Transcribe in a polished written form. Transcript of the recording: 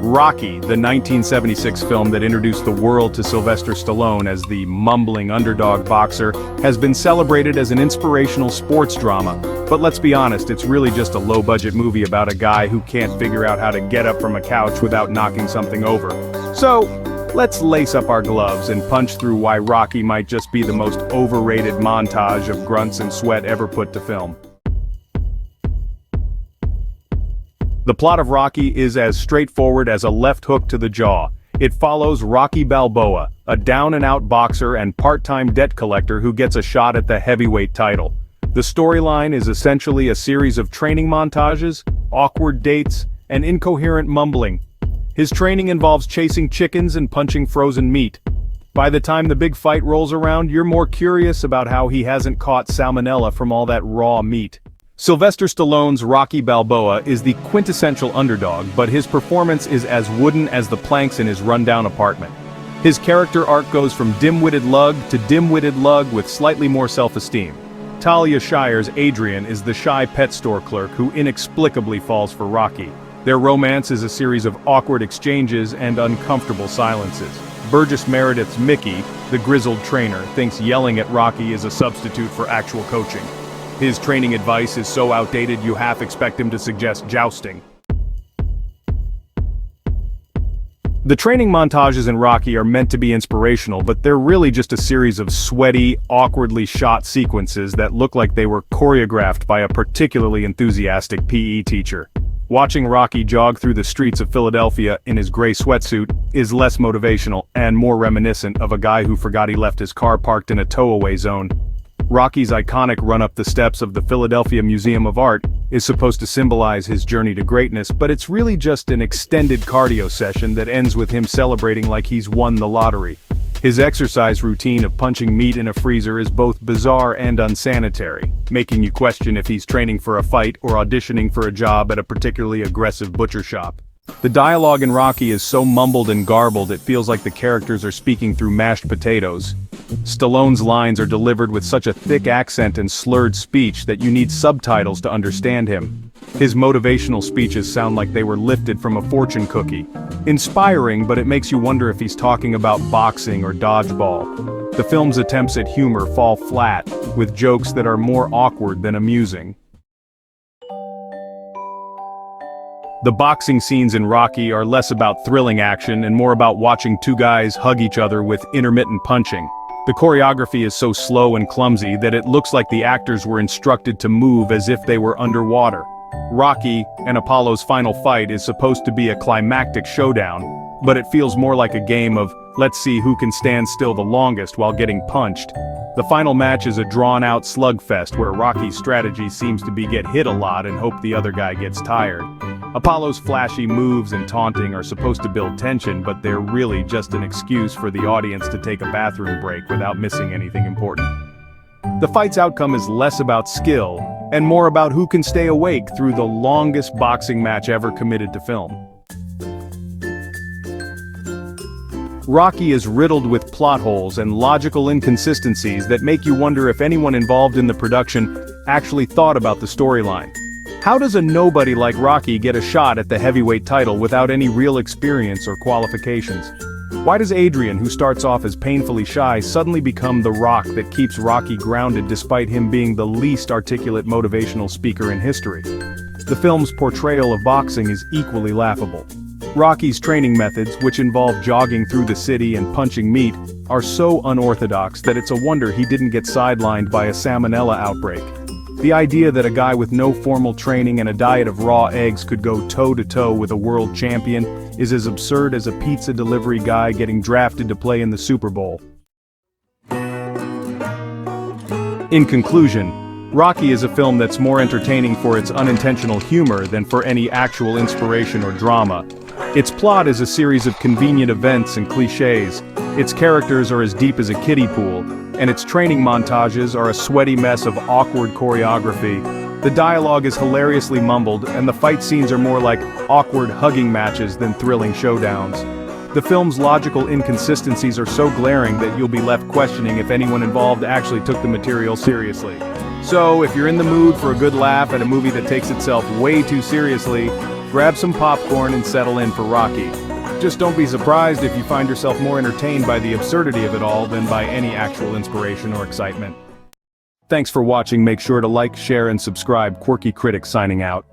Rocky, the 1976 film that introduced the world to Sylvester Stallone as the mumbling underdog boxer, has been celebrated as an inspirational sports drama. But let's be honest, it's really just a low-budget movie about a guy who can't figure out how to get up from a couch without knocking something over. So, let's lace up our gloves and punch through why Rocky might just be the most overrated montage of grunts and sweat ever put to film. The plot of Rocky is as straightforward as a left hook to the jaw. It follows Rocky Balboa, a down-and-out boxer and part-time debt collector who gets a shot at the heavyweight title. The storyline is essentially a series of training montages, awkward dates, and incoherent mumbling. His training involves chasing chickens and punching frozen meat. By the time the big fight rolls around, you're more curious about how he hasn't caught salmonella from all that raw meat. Sylvester Stallone's Rocky Balboa is the quintessential underdog, but his performance is as wooden as the planks in his rundown apartment. His character arc goes from dim-witted lug to dim-witted lug with slightly more self-esteem. Talia Shire's Adrian is the shy pet store clerk who inexplicably falls for Rocky. Their romance is a series of awkward exchanges and uncomfortable silences. Burgess Meredith's Mickey, the grizzled trainer, thinks yelling at Rocky is a substitute for actual coaching. His training advice is so outdated you half expect him to suggest jousting. The training montages in Rocky are meant to be inspirational, but they're really just a series of sweaty, awkwardly shot sequences that look like they were choreographed by a particularly enthusiastic PE teacher. Watching Rocky jog through the streets of Philadelphia in his gray sweatsuit is less motivational and more reminiscent of a guy who forgot he left his car parked in a tow-away zone. Rocky's iconic run up the steps of the Philadelphia Museum of Art is supposed to symbolize his journey to greatness, but it's really just an extended cardio session that ends with him celebrating like he's won the lottery. His exercise routine of punching meat in a freezer is both bizarre and unsanitary, making you question if he's training for a fight or auditioning for a job at a particularly aggressive butcher shop. The dialogue in Rocky is so mumbled and garbled it feels like the characters are speaking through mashed potatoes. Stallone's lines are delivered with such a thick accent and slurred speech that you need subtitles to understand him. His motivational speeches sound like they were lifted from a fortune cookie. Inspiring, but it makes you wonder if he's talking about boxing or dodgeball. The film's attempts at humor fall flat, with jokes that are more awkward than amusing. The boxing scenes in Rocky are less about thrilling action and more about watching two guys hug each other with intermittent punching. The choreography is so slow and clumsy that it looks like the actors were instructed to move as if they were underwater. Rocky, and Apollo's final fight, is supposed to be a climactic showdown, but it feels more like a game of, let's see who can stand still the longest while getting punched. The final match is a drawn-out slugfest where Rocky's strategy seems to be get hit a lot and hope the other guy gets tired. Apollo's flashy moves and taunting are supposed to build tension, but they're really just an excuse for the audience to take a bathroom break without missing anything important. The fight's outcome is less about skill, and more about who can stay awake through the longest boxing match ever committed to film. Rocky is riddled with plot holes and logical inconsistencies that make you wonder if anyone involved in the production actually thought about the storyline. How does a nobody like Rocky get a shot at the heavyweight title without any real experience or qualifications? Why does Adrian, who starts off as painfully shy, suddenly become the rock that keeps Rocky grounded despite him being the least articulate motivational speaker in history? The film's portrayal of boxing is equally laughable. Rocky's training methods, which involve jogging through the city and punching meat, are so unorthodox that it's a wonder he didn't get sidelined by a salmonella outbreak. The idea that a guy with no formal training and a diet of raw eggs could go toe-to-toe with a world champion is as absurd as a pizza delivery guy getting drafted to play in the Super Bowl. In conclusion, Rocky is a film that's more entertaining for its unintentional humor than for any actual inspiration or drama. Its plot is a series of convenient events and cliches, its characters are as deep as a kiddie pool, and its training montages are a sweaty mess of awkward choreography. The dialogue is hilariously mumbled, and the fight scenes are more like awkward hugging matches than thrilling showdowns. The film's logical inconsistencies are so glaring that you'll be left questioning if anyone involved actually took the material seriously. So, if you're in the mood for a good laugh at a movie that takes itself way too seriously, Grab some popcorn and settle in for Rocky. Just don't be surprised if you find yourself more entertained by the absurdity of it all than by any actual inspiration or excitement. Thanks for watching. Make sure to like, share, and subscribe. Quirky Critic signing out.